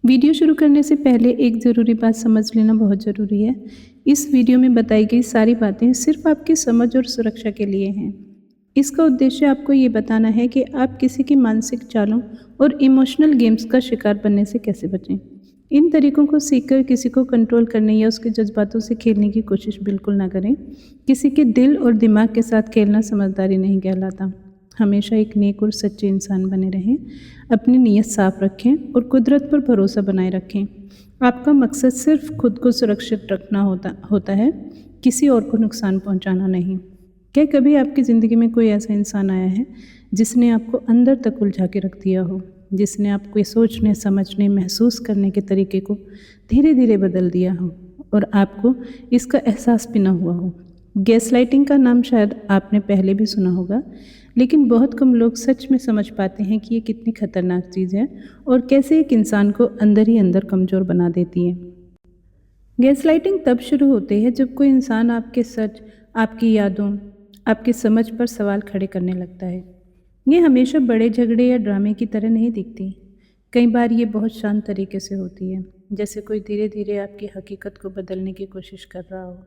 Video शुरू करने से पहले एक ज़रूरी बात समझ लेना बहुत ज़रूरी है। इस वीडियो में बताई गई सारी बातें सिर्फ आपकी समझ और सुरक्षा के लिए हैं। इसका उद्देश्य आपको ये बताना है कि आप किसी की मानसिक चालों और इमोशनल गेम्स का शिकार बनने से कैसे बचें। इन तरीकों को सीखकर किसी को कंट्रोल करने या उसके जज्बातों से खेलने की कोशिश बिल्कुल ना करें। किसी के दिल और दिमाग के साथ खेलना समझदारी नहीं कहलाता। हमेशा एक नेक और सच्चे इंसान बने रहें, अपनी नीयत साफ रखें और कुदरत पर भरोसा बनाए रखें। आपका मकसद सिर्फ खुद को सुरक्षित रखना होता है, किसी और को नुकसान पहुंचाना नहीं। क्या कभी आपकी ज़िंदगी में कोई ऐसा इंसान आया है जिसने आपको अंदर तक उलझा के रख दिया हो, जिसने आपके सोचने, समझने, महसूस करने के तरीके को धीरे धीरे बदल दिया हो और आपको इसका एहसास भी ना हुआ हो? गैसलाइटिंग का नाम शायद आपने पहले भी सुना होगा, लेकिन बहुत कम लोग सच में समझ पाते हैं कि ये कितनी खतरनाक चीज़ है और कैसे एक इंसान को अंदर ही अंदर कमज़ोर बना देती है। गैसलाइटिंग तब शुरू होती है जब कोई इंसान आपके सच, आपकी यादों, आपकी समझ पर सवाल खड़े करने लगता है। ये हमेशा बड़े झगड़े या ड्रामे की तरह नहीं दिखती। कई बार ये बहुत शांत तरीके से होती है, जैसे कोई धीरे धीरे आपकी हकीकत को बदलने की कोशिश कर रहा हो,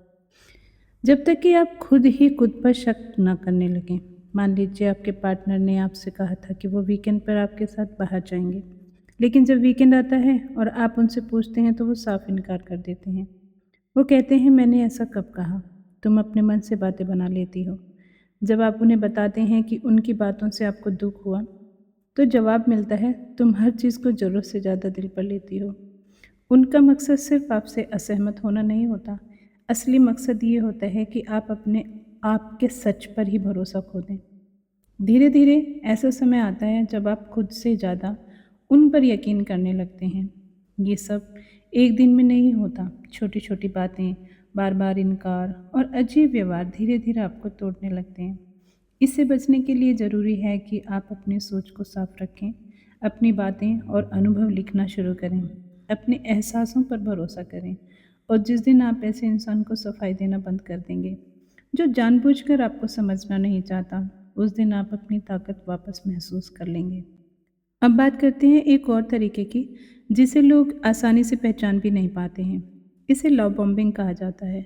जब तक कि आप खुद ही खुद पर शक ना करने लगें। मान लीजिए आपके पार्टनर ने आपसे कहा था कि वो वीकेंड पर आपके साथ बाहर जाएंगे, लेकिन जब वीकेंड आता है और आप उनसे पूछते हैं तो वो साफ इनकार कर देते हैं। वो कहते हैं, मैंने ऐसा कब कहा? तुम अपने मन से बातें बना लेती हो। जब आप उन्हें बताते हैं कि उनकी बातों से आपको दुख हुआ, तो जवाब मिलता है, तुम हर चीज़ को ज़रूरत से ज़्यादा दिल पर लेती हो। उनका मकसद सिर्फ आपसे असहमत होना नहीं होता। असली मकसद ये होता है कि आप अपने आप के सच पर ही भरोसा खो दें। धीरे धीरे ऐसा समय आता है जब आप खुद से ज़्यादा उन पर यकीन करने लगते हैं। ये सब एक दिन में नहीं होता। छोटी छोटी बातें, बार बार इनकार और अजीब व्यवहार धीरे धीरे आपको तोड़ने लगते हैं। इससे बचने के लिए ज़रूरी है कि आप अपनी सोच को साफ रखें, अपनी बातें और अनुभव लिखना शुरू करें, अपने एहसासों पर भरोसा करें। और जिस दिन आप ऐसे इंसान को सफाई देना बंद कर देंगे जो जानबूझकर आपको समझना नहीं चाहता, उस दिन आप अपनी ताकत वापस महसूस कर लेंगे। अब बात करते हैं एक और तरीके की, जिसे लोग आसानी से पहचान भी नहीं पाते हैं। इसे लव बॉम्बिंग कहा जाता है,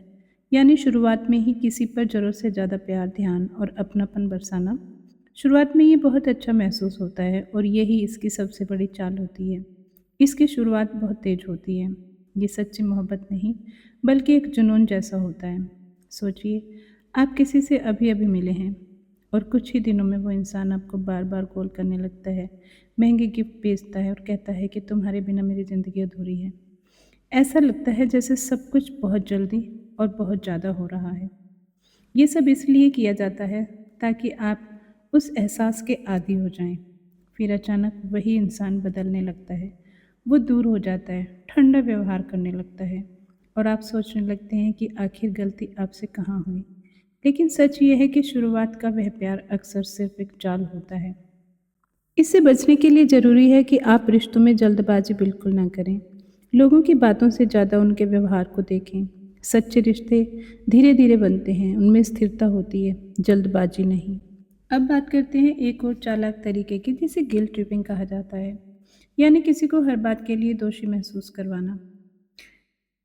यानी शुरुआत में ही किसी पर ज़रूरत से ज़्यादा प्यार, ध्यान और अपनापन बरसाना। शुरुआत में ये बहुत अच्छा महसूस होता है और यही इसकी सबसे बड़ी चाल होती है। इसकी शुरुआत बहुत तेज होती है। ये सच्ची मोहब्बत नहीं, बल्कि एक जुनून जैसा होता है। सोचिए, आप किसी से अभी अभी मिले हैं और कुछ ही दिनों में वो इंसान आपको बार बार कॉल करने लगता है, महंगे गिफ्ट भेजता है और कहता है कि तुम्हारे बिना मेरी ज़िंदगी अधूरी है। ऐसा लगता है जैसे सब कुछ बहुत जल्दी और बहुत ज़्यादा हो रहा है। ये सब इसलिए किया जाता है ताकि आप उस एहसास के आदी हो जाएं। फिर अचानक वही इंसान बदलने लगता है। वो दूर हो जाता है, ठंडा व्यवहार करने लगता है और आप सोचने लगते हैं कि आखिर गलती आपसे कहाँ हुई। लेकिन सच ये है कि शुरुआत का वह प्यार अक्सर सिर्फ एक चाल होता है। इससे बचने के लिए ज़रूरी है कि आप रिश्तों में जल्दबाजी बिल्कुल ना करें। लोगों की बातों से ज़्यादा उनके व्यवहार को देखें। सच्चे रिश्ते धीरे धीरे बनते हैं, उनमें स्थिरता होती है, जल्दबाजी नहीं। अब बात करते हैं एक और चालाक तरीके की, जिसे गिल्ट ट्रिपिंग कहा जाता है, यानी किसी को हर बात के लिए दोषी महसूस करवाना।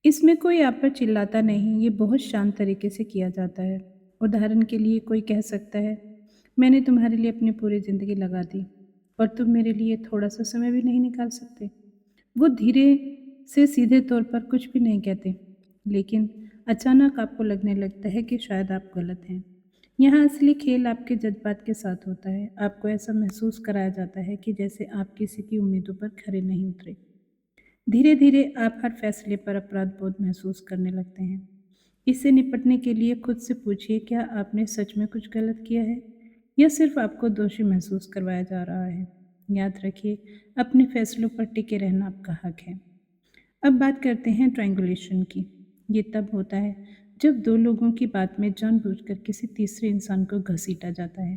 इसमें कोई आप पर चिल्लाता नहीं, ये बहुत शांत तरीके से किया जाता है। उदाहरण के लिए कोई कह सकता है, मैंने तुम्हारे लिए अपनी पूरी ज़िंदगी लगा दी और तुम मेरे लिए थोड़ा सा समय भी नहीं निकाल सकते। वो धीरे से सीधे तौर पर कुछ भी नहीं कहते, लेकिन अचानक आपको लगने लगता है कि शायद आप गलत हैं। यहाँ असली खेल आपके जज्बात के साथ होता है। आपको ऐसा महसूस कराया जाता है कि जैसे आप किसी की उम्मीदों पर खरे नहीं उतरे। धीरे धीरे आप हर फैसले पर अपराध बोध महसूस करने लगते हैं। इससे निपटने के लिए खुद से पूछिए, क्या आपने सच में कुछ गलत किया है या सिर्फ आपको दोषी महसूस करवाया जा रहा है। याद रखिए, अपने फैसलों पर टिके रहना आपका हक है। अब बात करते हैं ट्रायंगुलेशन की। ये तब होता है जब दो लोगों की बात में जानबूझकर किसी तीसरे इंसान को घसीटा जाता है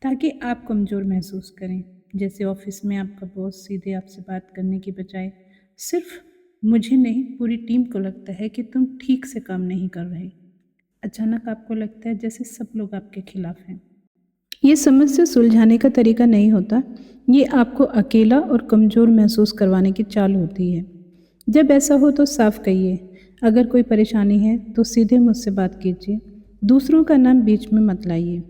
ताकि आप कमज़ोर महसूस करें। जैसे ऑफिस में आपका बॉस सीधे आपसे बात करने की बजाय सिर्फ मुझे नहीं, पूरी टीम को लगता है कि तुम ठीक से काम नहीं कर रहे। अचानक आपको लगता है जैसे सब लोग आपके खिलाफ हैं। ये समस्या सुलझाने का तरीका नहीं होता, ये आपको अकेला और कमज़ोर महसूस करवाने की चाल होती है। जब ऐसा हो तो साफ कहिए, अगर कोई परेशानी है तो सीधे मुझसे बात कीजिए, दूसरों का नाम बीच में मत लाइए।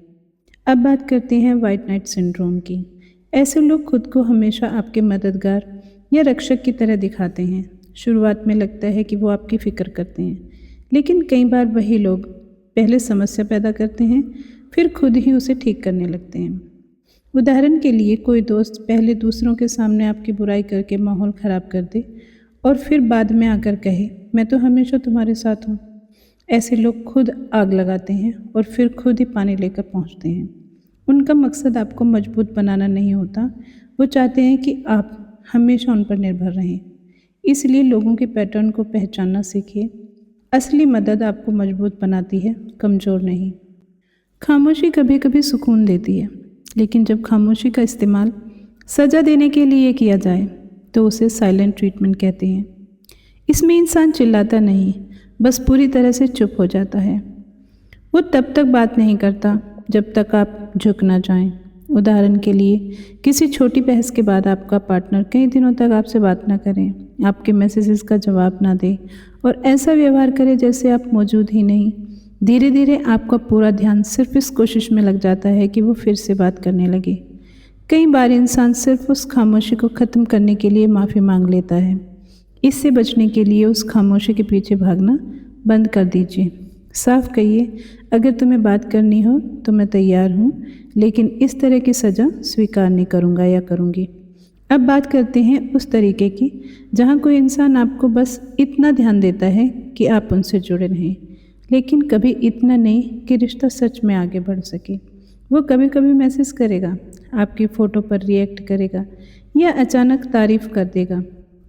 अब बात करते हैं व्हाइट नाइट सिंड्रोम की। ऐसे लोग खुद को हमेशा आपके मददगार या रक्षक की तरह दिखाते हैं। शुरुआत में लगता है कि वो आपकी फ़िक्र करते हैं, लेकिन कई बार वही लोग पहले समस्या पैदा करते हैं, फिर खुद ही उसे ठीक करने लगते हैं। उदाहरण के लिए, कोई दोस्त पहले दूसरों के सामने आपकी बुराई करके माहौल ख़राब कर दे और फिर बाद में आकर कहे, मैं तो हमेशा तुम्हारे साथ हूँ। ऐसे लोग खुद आग लगाते हैं और फिर खुद ही पानी लेकर पहुँचते हैं। उनका मकसद आपको मजबूत बनाना नहीं होता, वो चाहते हैं कि आप हमेशा उन पर निर्भर रहें। इसलिए लोगों के पैटर्न को पहचानना सीखिए। असली मदद आपको मजबूत बनाती है, कमज़ोर नहीं। खामोशी कभी कभी सुकून देती है, लेकिन जब खामोशी का इस्तेमाल सज़ा देने के लिए किया जाए तो उसे साइलेंट ट्रीटमेंट कहते हैं। इसमें इंसान चिल्लाता नहीं, बस पूरी तरह से चुप हो जाता है। वो तब तक बात नहीं करता जब तक आप झुक ना जाएं। उदाहरण के लिए, किसी छोटी बहस के बाद आपका पार्टनर कई दिनों तक आपसे बात ना करें, आपके मैसेजेस का जवाब ना दे और ऐसा व्यवहार करे जैसे आप मौजूद ही नहीं। धीरे धीरे आपका पूरा ध्यान सिर्फ इस कोशिश में लग जाता है कि वो फिर से बात करने लगे। कई बार इंसान सिर्फ उस खामोशी को ख़त्म करने के लिए माफ़ी मांग लेता है। इससे बचने के लिए उस खामोशी के पीछे भागना बंद कर दीजिए। साफ कहिए, अगर तुम्हें बात करनी हो तो मैं तैयार हूँ, लेकिन इस तरह की सज़ा स्वीकार नहीं करूँगा या करूँगी। अब बात करते हैं उस तरीके की जहाँ कोई इंसान आपको बस इतना ध्यान देता है कि आप उनसे जुड़े रहें, लेकिन कभी इतना नहीं कि रिश्ता सच में आगे बढ़ सके। वो कभी कभी मैसेज करेगा, आपकी फ़ोटो पर रिएक्ट करेगा या अचानक तारीफ़ कर देगा,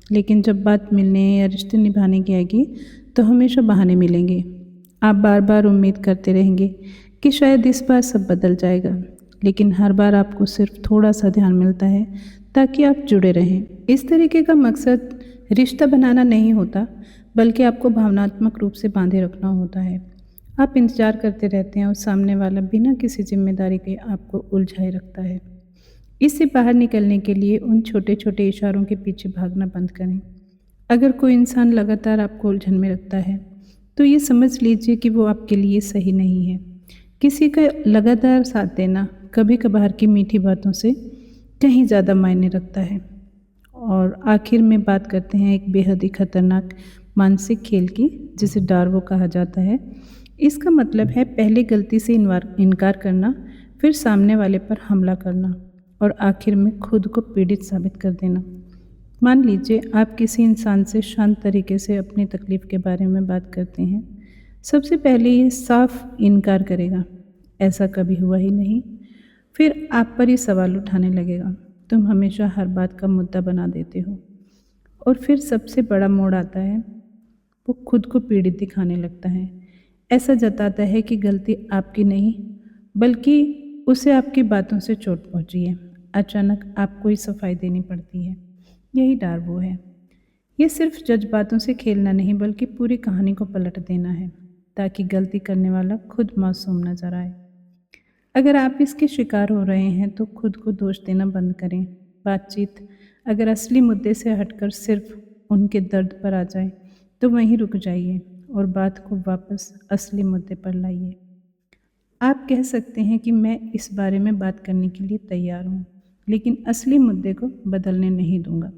लेकिन जब बात मिलने या रिश्ते निभाने की आएगी तो हमेशा बहाने मिलेंगे। आप बार बार उम्मीद करते रहेंगे कि शायद इस बार सब बदल जाएगा, लेकिन हर बार आपको सिर्फ थोड़ा सा ध्यान मिलता है ताकि आप जुड़े रहें। इस तरीके का मकसद रिश्ता बनाना नहीं होता, बल्कि आपको भावनात्मक रूप से बांधे रखना होता है। आप इंतज़ार करते रहते हैं और सामने वाला बिना किसी जिम्मेदारी के आपको उलझाए रखता है। इससे बाहर निकलने के लिए उन छोटे छोटे इशारों के पीछे भागना बंद करें। अगर कोई इंसान लगातार आपको उलझन में रखता है तो ये समझ लीजिए कि वो आपके लिए सही नहीं है। किसी का लगातार साथ देना कभी कभार की मीठी बातों से कहीं ज़्यादा मायने रखता है। और आखिर में बात करते हैं एक बेहद ही खतरनाक मानसिक खेल की, जिसे डार्वो कहा जाता है। इसका मतलब है पहले गलती से इनकार करना, फिर सामने वाले पर हमला करना और आखिर में खुद को पीड़ित साबित कर देना। मान लीजिए आप किसी इंसान से शांत तरीके से अपनी तकलीफ़ के बारे में बात करते हैं। सबसे पहले ये साफ इनकार करेगा, ऐसा कभी हुआ ही नहीं। फिर आप पर ही सवाल उठाने लगेगा, तुम हमेशा हर बात का मुद्दा बना देते हो। और फिर सबसे बड़ा मोड़ आता है, वो खुद को पीड़ित दिखाने लगता है। ऐसा जताता है कि गलती आपकी नहीं, बल्कि उसे आपकी बातों से चोट पहुंची है। अचानक आपको ही सफाई देनी पड़ती है। यही डार्वो है। ये सिर्फ जज्बातों से खेलना नहीं, बल्कि पूरी कहानी को पलट देना है ताकि गलती करने वाला खुद मासूम नजर आए। अगर आप इसके शिकार हो रहे हैं तो खुद को दोष देना बंद करें। बातचीत अगर असली मुद्दे से हटकर सिर्फ उनके दर्द पर आ जाए तो वहीं रुक जाइए और बात को वापस असली मुद्दे पर लाइए। आप कह सकते हैं कि मैं इस बारे में बात करने के लिए तैयार हूँ, लेकिन असली मुद्दे को बदलने नहीं दूंगा।